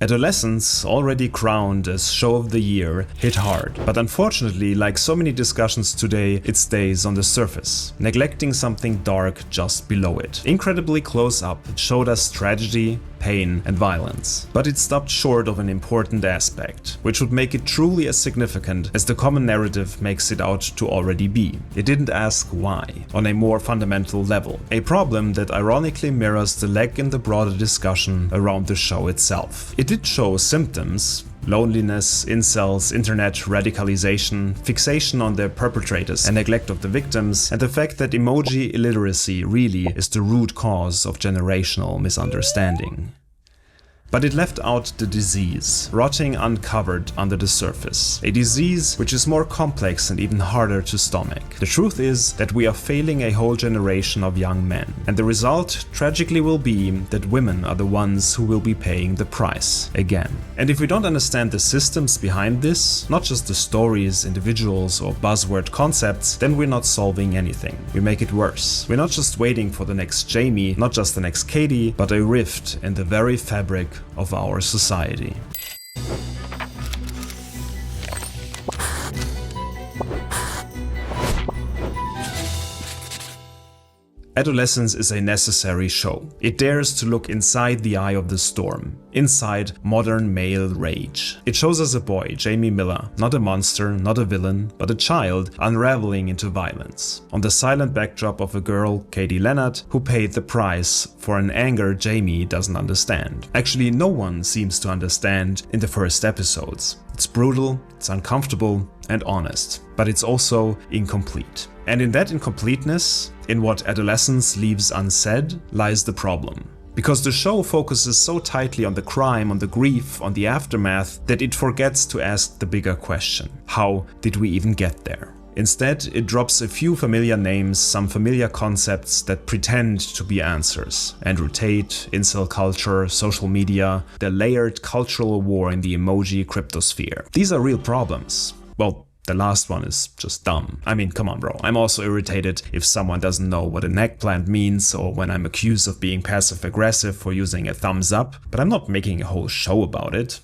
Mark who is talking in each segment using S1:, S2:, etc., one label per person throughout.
S1: Adolescence, already crowned as Show of the Year, hit hard, but unfortunately, like so many discussions today, it stays on the surface, neglecting something dark just below it. Incredibly close up, it showed us tragedy, pain, and violence. But it stopped short of an important aspect, which would make it truly as significant as the common narrative makes it out to already be. It didn't ask why, on a more fundamental level, a problem that ironically mirrors the lack in the broader discussion around the show itself. It did show symptoms: loneliness, incels, internet, radicalization, fixation on their perpetrators and neglect of the victims, and the fact that emoji illiteracy really is the root cause of generational misunderstanding. But it left out the disease, rotting uncovered under the surface. A disease which is more complex and even harder to stomach. The truth is that we are failing a whole generation of young men, and the result tragically will be that women are the ones who will be paying the price again. And if we don't understand the systems behind this, not just the stories, individuals, or buzzword concepts, then we're not solving anything. We make it worse. We're not just waiting for the next Jamie, not just the next Katie, but a rift in the very fabric of our society. Adolescence is a necessary show. It dares to look inside the eye of the storm, inside modern male rage. It shows us a boy, Jamie Miller, not a monster, not a villain, but a child unraveling into violence, on the silent backdrop of a girl, Katie Leonard, who paid the price for an anger Jamie doesn't understand. Actually, no one seems to understand in the first episodes. It's brutal, it's uncomfortable, and honest, but it's also incomplete. And in that incompleteness, in what adolescence leaves unsaid, lies the problem. Because the show focuses so tightly on the crime, on the grief, on the aftermath, that it forgets to ask the bigger question: how did we even get there? Instead, it drops a few familiar names, some familiar concepts that pretend to be answers. Andrew Tate, incel culture, social media, the layered cultural war in the emoji cryptosphere. These are real problems. Well, the last one is just dumb. I mean, come on, bro. I'm also irritated if someone doesn't know what an eggplant means, or when I'm accused of being passive-aggressive for using a thumbs up, but I'm not making a whole show about it.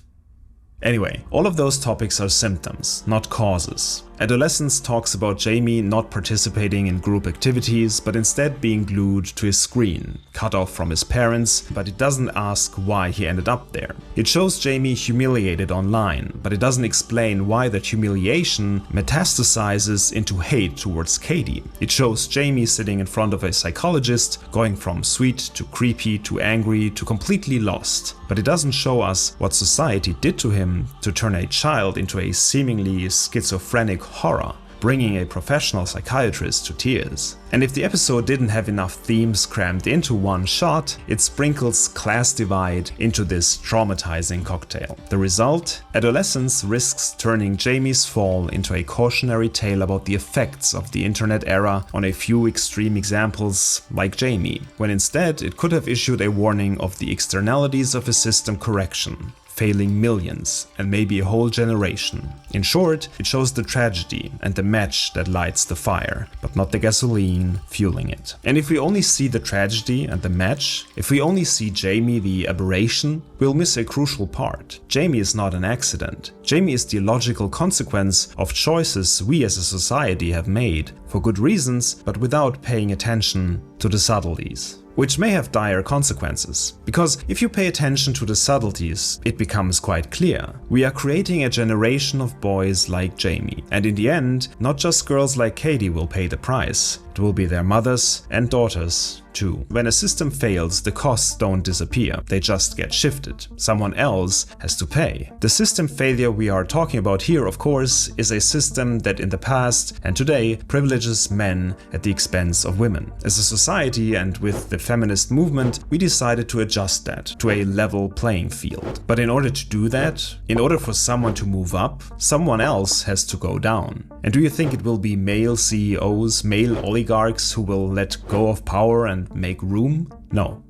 S1: Anyway, all of those topics are symptoms, not causes. Adolescence talks about Jamie not participating in group activities, but instead being glued to his screen, cut off from his parents, but it doesn't ask why he ended up there. It shows Jamie humiliated online, but it doesn't explain why that humiliation metastasizes into hate towards Katie. It shows Jamie sitting in front of a psychologist, going from sweet to creepy to angry to completely lost, but it doesn't show us what society did to him to turn a child into a seemingly schizophrenic horror, bringing a professional psychiatrist to tears. And if the episode didn't have enough themes crammed into one shot, it sprinkles class divide into this traumatizing cocktail. The result? Adolescence risks turning Jamie's fall into a cautionary tale about the effects of the internet era on a few extreme examples like Jamie, when instead it could have issued a warning of the externalities of a system correction, failing millions and maybe a whole generation. In short, it shows the tragedy and the match that lights the fire, but not the gasoline fueling it. And if we only see the tragedy and the match, if we only see Jamie the aberration, we'll miss a crucial part. Jamie is not an accident. Jamie is the logical consequence of choices we as a society have made, for good reasons, but without paying attention to the subtleties. Which may have dire consequences, because if you pay attention to the subtleties, it becomes quite clear. We are creating a generation of boys like Jamie, and in the end, not just girls like Katie will pay the price. It will be their mothers and daughters too. When a system fails, the costs don't disappear, they just get shifted. Someone else has to pay. The system failure we are talking about here, of course, is a system that in the past and today privileges men at the expense of women. As a society and with the feminist movement, we decided to adjust that to a level playing field. But in order to do that, in order for someone to move up, someone else has to go down. And do you think it will be male CEOs, male oligarchs who will let go of power and make room? No.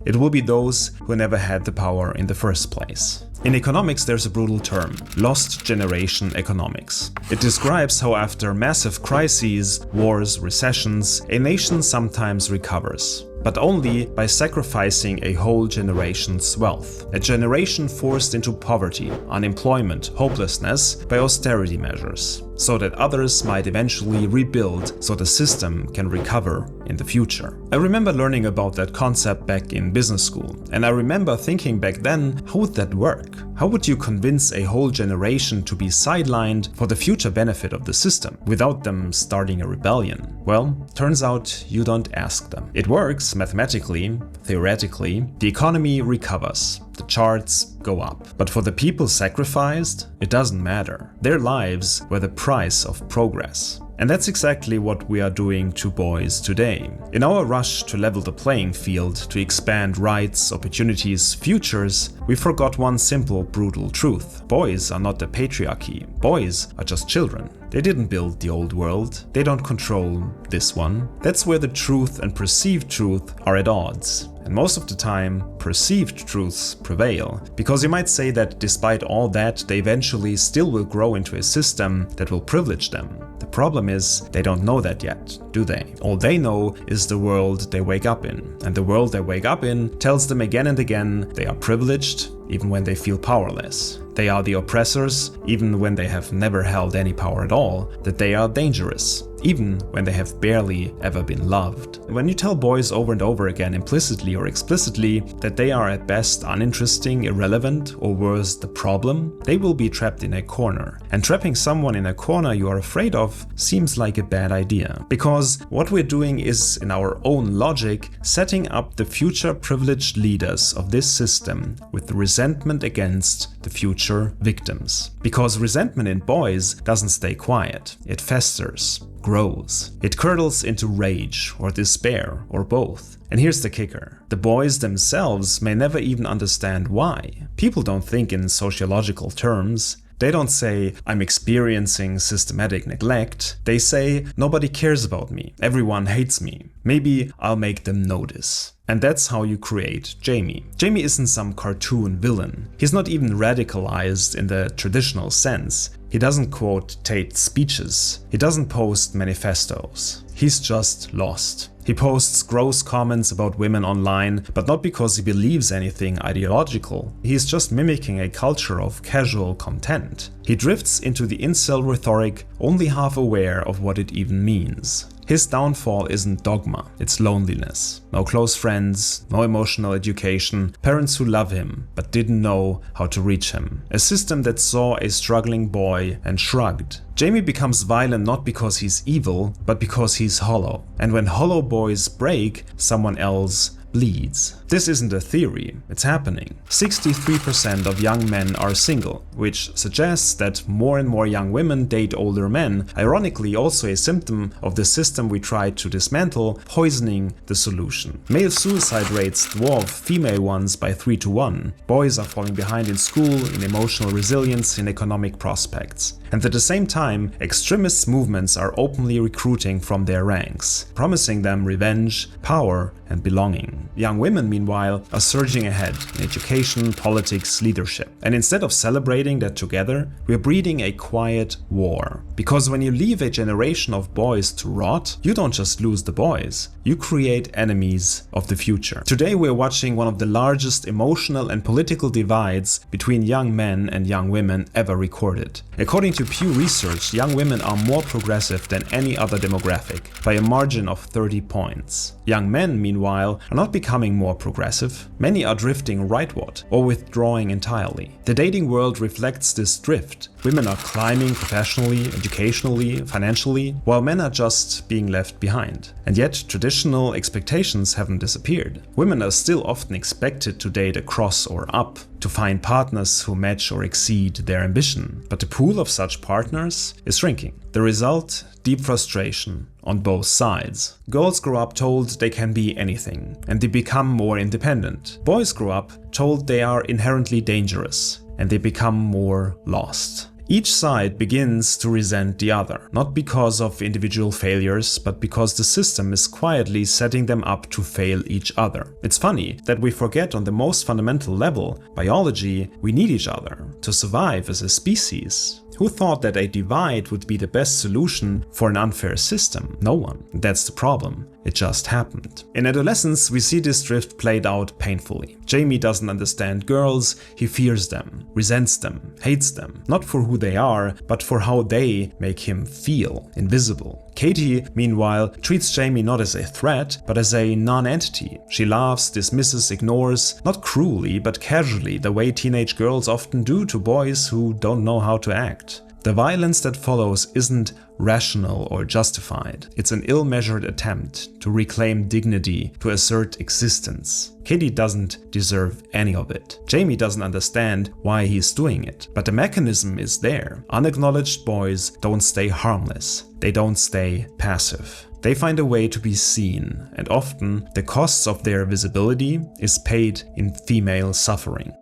S1: It will be those who never had the power in the first place. In economics, there's a brutal term: lost generation economics. It describes how after massive crises, wars, recessions, a nation sometimes recovers. but only by sacrificing a whole generation's wealth. A generation forced into poverty, unemployment, hopelessness by austerity measures, so that others might eventually rebuild so the system can recover in the future. I remember learning about that concept back in business school, and I remember thinking back then, how would that work? How would you convince a whole generation to be sidelined for the future benefit of the system without them starting a rebellion? Well, turns out you don't ask them. It works mathematically, theoretically, the economy recovers. The charts go up. But for the people sacrificed, it doesn't matter. Their lives were the price of progress. And that's exactly what we are doing to boys today. In our rush to level the playing field, to expand rights, opportunities, futures, we forgot one simple, brutal truth. Boys are not the patriarchy. Boys are just children. They didn't build the old world. They don't control this one. That's where the truth and perceived truth are at odds. And most of the time, perceived truths prevail. Because you might say that despite all that, they eventually still will grow into a system that will privilege them. The problem is, they don't know that yet, do they? All they know is the world they wake up in. And the world they wake up in tells them again and again they are privileged, even when they feel powerless. They are the oppressors, even when they have never held any power at all, that they are dangerous, even when they have barely ever been loved. When you tell boys over and over again, implicitly or explicitly, that they are at best uninteresting, irrelevant, or worse, the problem, they will be trapped in a corner. And trapping someone in a corner you are afraid of seems like a bad idea. Because what we're doing is, in our own logic, setting up the future privileged leaders of this system with resentment against the future victims. Because resentment in boys doesn't stay quiet, it festers, grows. It curdles into rage or despair or both. And here's the kicker. The boys themselves may never even understand why. People don't think in sociological terms. They don't say, I'm experiencing systematic neglect. They say, nobody cares about me. Everyone hates me. Maybe I'll make them notice. And that's how you create Jamie. Jamie isn't some cartoon villain. He's not even radicalized in the traditional sense. He doesn't quote Tate's speeches. He doesn't post manifestos. He's just lost. He posts gross comments about women online, but not because he believes anything ideological. He's just mimicking a culture of casual content. He drifts into the incel rhetoric, only half aware of what it even means. His downfall isn't dogma, it's loneliness. No close friends, no emotional education, parents who love him but didn't know how to reach him. A system that saw a struggling boy and shrugged. Jamie becomes violent not because he's evil, but because he's hollow. And when hollow boys break, someone else bleeds. This isn't a theory, it's happening. 63% of young men are single, which suggests that more and more young women date older men, ironically also a symptom of the system we tried to dismantle, poisoning the solution. Male suicide rates dwarf female ones by 3 to 1. Boys are falling behind in school, in emotional resilience, in economic prospects. And at the same time, extremist movements are openly recruiting from their ranks, promising them revenge, power, and belonging. Young women, meanwhile, are surging ahead in education, politics, leadership. And instead of celebrating that together, we're breeding a quiet war. Because when you leave a generation of boys to rot, you don't just lose the boys, you create enemies of the future. Today we're watching one of the largest emotional and political divides between young men and young women ever recorded. According to Pew Research, young women are more progressive than any other demographic, by a margin of 30 points. Young men, meanwhile, are not becoming more progressive. Many are drifting rightward or withdrawing entirely. The dating world reflects this drift. Women are climbing professionally, educationally, financially, while men are just being left behind. And yet, traditional expectations haven't disappeared. Women are still often expected to date across or up, to find partners who match or exceed their ambition. But the pool of such partners is shrinking. The result? Deep frustration on both sides. Girls grow up told they can be anything, and they become more independent. Boys grow up told they are inherently dangerous, and they become more lost. Each side begins to resent the other, not because of individual failures, but because the system is quietly setting them up to fail each other. It's funny that we forget on the most fundamental level, biology, we need each other to survive as a species. Who thought that a divide would be the best solution for an unfair system? No one. That's the problem. It just happened. In Adolescence, we see this drift played out painfully. Jamie doesn't understand girls, he fears them, resents them, hates them, not for who they are, but for how they make him feel invisible. Katie, meanwhile, treats Jamie not as a threat, but as a non-entity. She laughs, dismisses, ignores, not cruelly, but casually, the way teenage girls often do to boys who don't know how to act. The violence that follows isn't rational or justified. It's an ill-measured attempt to reclaim dignity, to assert existence. Katie doesn't deserve any of it. Jamie doesn't understand why he's doing it, but the mechanism is there. Unacknowledged boys don't stay harmless. They don't stay passive. They find a way to be seen, and often the costs of their visibility is paid in female suffering.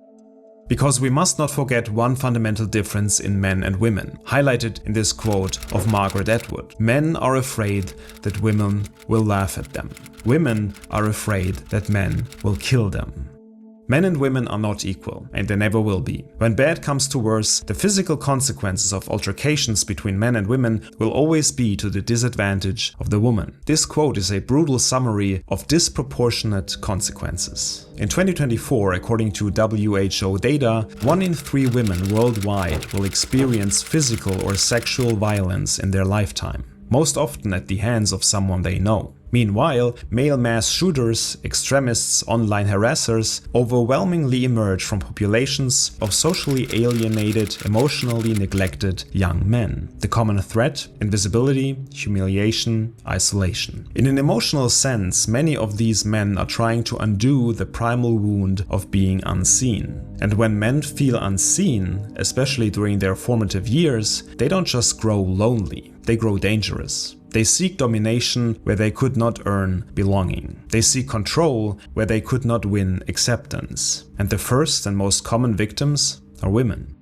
S1: Because we must not forget one fundamental difference in men and women, highlighted in this quote of Margaret Atwood. Men are afraid that women will laugh at them. Women are afraid that men will kill them. Men and women are not equal, and they never will be. When bad comes to worse, the physical consequences of altercations between men and women will always be to the disadvantage of the woman. This quote is a brutal summary of disproportionate consequences. In 2024, according to WHO data, 1 in 3 women worldwide will experience physical or sexual violence in their lifetime, most often at the hands of someone they know. Meanwhile, male mass shooters, extremists, online harassers overwhelmingly emerge from populations of socially alienated, emotionally neglected young men. The common threat: invisibility, humiliation, isolation. In an emotional sense, many of these men are trying to undo the primal wound of being unseen. And when men feel unseen, especially during their formative years, they don't just grow lonely, they grow dangerous. They seek domination where they could not earn belonging. They seek control where they could not win acceptance. And the first and most common victims are women.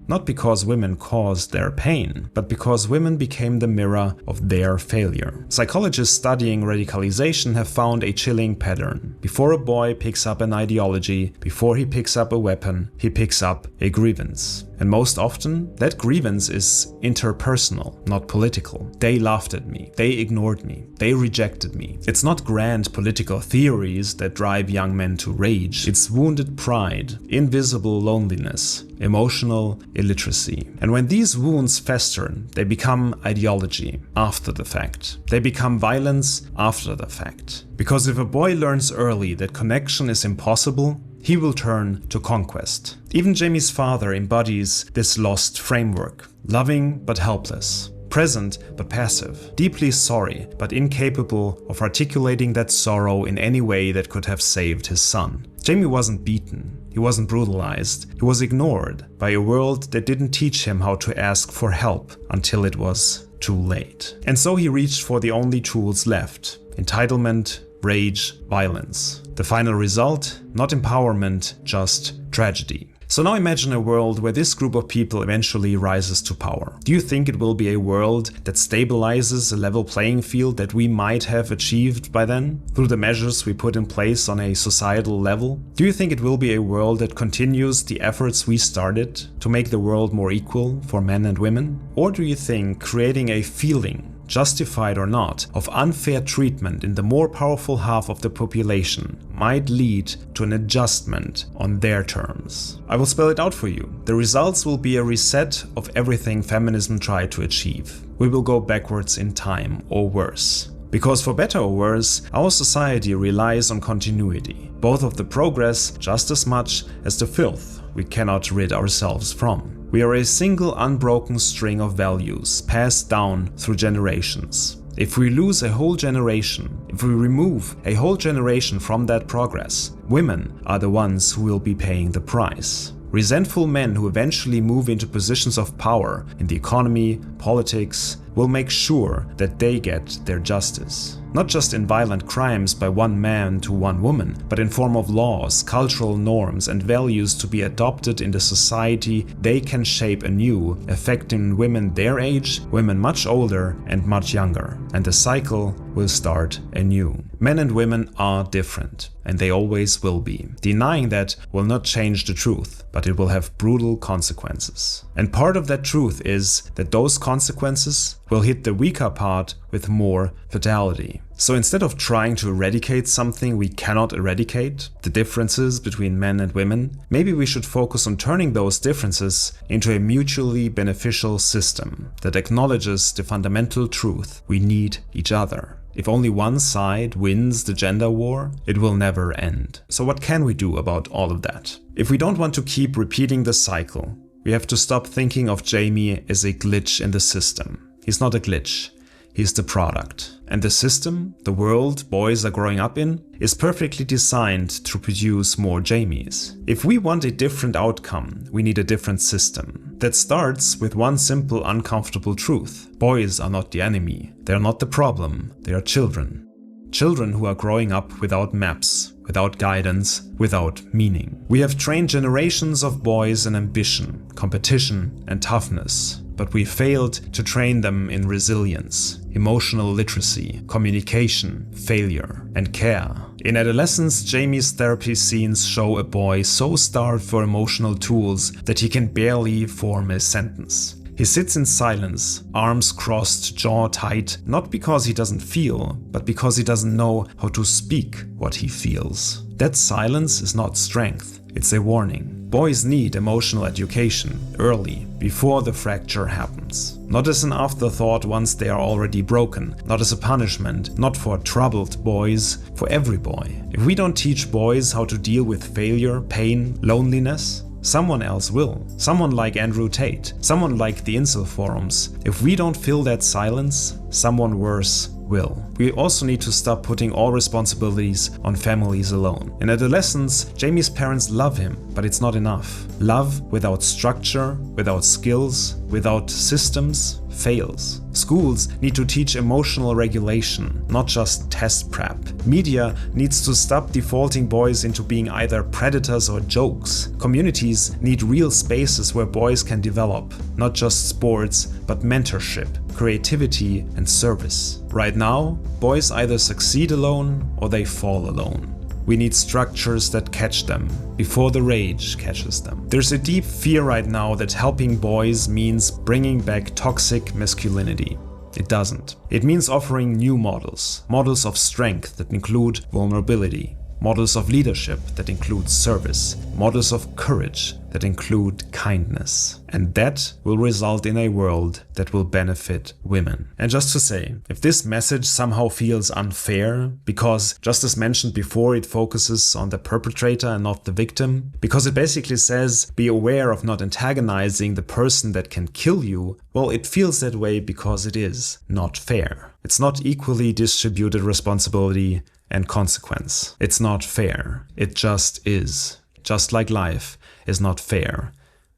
S1: Not because women caused their pain, but because women became the mirror of their failure. Psychologists studying radicalization have found a chilling pattern. Before a boy picks up an ideology, before he picks up a weapon, he picks up a grievance. And most often, that grievance is interpersonal, not political. They laughed at me, they ignored me, they rejected me. It's not grand political theories that drive young men to rage. It's wounded pride, invisible loneliness, emotional illiteracy. And when these wounds fester, they become ideology after the fact. They become violence after the fact. Because if a boy learns early that connection is impossible, he will turn to conquest. Even Jamie's father embodies this lost framework. Loving but helpless. Present but passive. Deeply sorry but incapable of articulating that sorrow in any way that could have saved his son. Jamie wasn't beaten. He wasn't brutalized. He was ignored by a world that didn't teach him how to ask for help until it was too late. And so he reached for the only tools left: entitlement, rage, violence. The final result? Not empowerment, just tragedy. So now imagine a world where this group of people eventually rises to power. Do you think it will be a world that stabilizes a level playing field that we might have achieved by then, through the measures we put in place on a societal level? Do you think it will be a world that continues the efforts we started to make the world more equal for men and women? Or do you think creating a feeling, justified or not, of unfair treatment in the more powerful half of the population might lead to an adjustment on their terms? I will spell it out for you. The results will be a reset of everything feminism tried to achieve. We will go backwards in time, or worse. Because for better or worse, our society relies on continuity, both of the progress just as much as the filth we cannot rid ourselves from. We are a single unbroken string of values passed down through generations. If we lose a whole generation, if we remove a whole generation from that progress, women are the ones who will be paying the price. Resentful men who eventually move into positions of power in the economy, politics, will make sure that they get their justice. Not just in violent crimes by one man to one woman, but in form of laws, cultural norms, and values to be adopted in the society they can shape anew, affecting women their age, women much older and much younger. And the cycle will start anew. Men and women are different, and they always will be. Denying that will not change the truth, but it will have brutal consequences. And part of that truth is that those consequences will hit the weaker part with more fatality. So instead of trying to eradicate something we cannot eradicate, the differences between men and women, maybe we should focus on turning those differences into a mutually beneficial system that acknowledges the fundamental truth: we need each other. If only one side wins the gender war, it will never end. So what can we do about all of that? If we don't want to keep repeating the cycle, we have to stop thinking of Jamie as a glitch in the system. He's not a glitch. He's the product. And the system, the world boys are growing up in, is perfectly designed to produce more Jamies. If we want a different outcome, we need a different system. That starts with one simple, uncomfortable truth. Boys are not the enemy. They are not the problem. They are children. Children who are growing up without maps, without guidance, without meaning. We have trained generations of boys in ambition, competition, and toughness. But we failed to train them in resilience, emotional literacy, communication, failure, and care. In Adolescence, Jamie's therapy scenes show a boy so starved for emotional tools that he can barely form a sentence. He sits in silence, arms crossed, jaw tight, not because he doesn't feel, but because he doesn't know how to speak what he feels. That silence is not strength, it's a warning. Boys need emotional education early, before the fracture happens. Not as an afterthought once they are already broken, not as a punishment, not for troubled boys, for every boy. If we don't teach boys how to deal with failure, pain, loneliness, someone else will. Someone like Andrew Tate, someone like the incel forums. If we don't fill that silence, someone worse will. We also need to stop putting all responsibilities on families alone. In Adolescence, Jamie's parents love him, but it's not enough. Love without structure, without skills, without systems, fails. Schools need to teach emotional regulation, not just test prep. Media needs to stop defaulting boys into being either predators or jokes. Communities need real spaces where boys can develop, not just sports, but mentorship, creativity, and service. Right now, boys either succeed alone or they fall alone. We need structures that catch them before the rage catches them. There's a deep fear right now that helping boys means bringing back toxic masculinity. It doesn't. It means offering new models of strength that include vulnerability, models of leadership that include service, models of courage that include kindness. And that will result in a world that will benefit women. And just to say, if this message somehow feels unfair, because just as mentioned before, it focuses on the perpetrator and not the victim, because it basically says, be aware of not antagonizing the person that can kill you, well, it feels that way because it is not fair. It's not equally distributed responsibility and consequence. It's not fair. It just is. Just like life is not fair.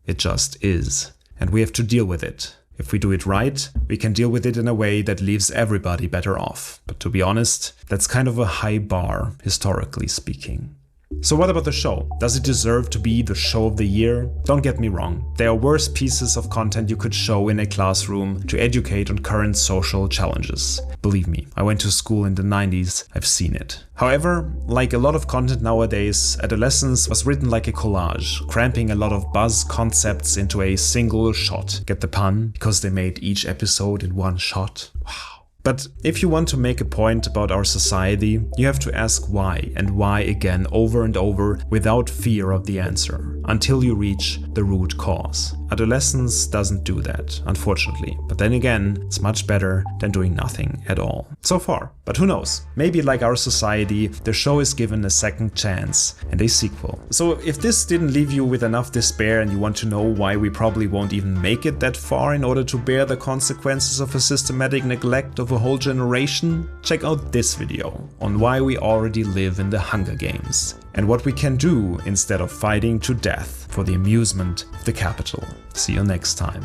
S1: It just is. And we have to deal with it. If we do it right, we can deal with it in a way that leaves everybody better off. But to be honest, that's kind of a high bar, historically speaking. So what about the show? Does it deserve to be the show of the year? Don't get me wrong. There are worse pieces of content you could show in a classroom to educate on current social challenges. Believe me, I went to school in the 90s, I've seen it. However, like a lot of content nowadays, Adolescence was written like a collage, cramping a lot of buzz concepts into a single shot. Get the pun? Because they made each episode in one shot. Wow. But if you want to make a point about our society, you have to ask why and why again over and over without fear of the answer, until you reach the root cause. Adolescence doesn't do that, unfortunately. But then again, it's much better than doing nothing at all. So far. But who knows? Maybe like our society, the show is given a second chance and a sequel. So if this didn't leave you with enough despair and you want to know why we probably won't even make it that far in order to bear the consequences of a systematic neglect of a whole generation, check out this video on why we already live in the Hunger Games and what we can do instead of fighting to death for the amusement of the capital. See you next time.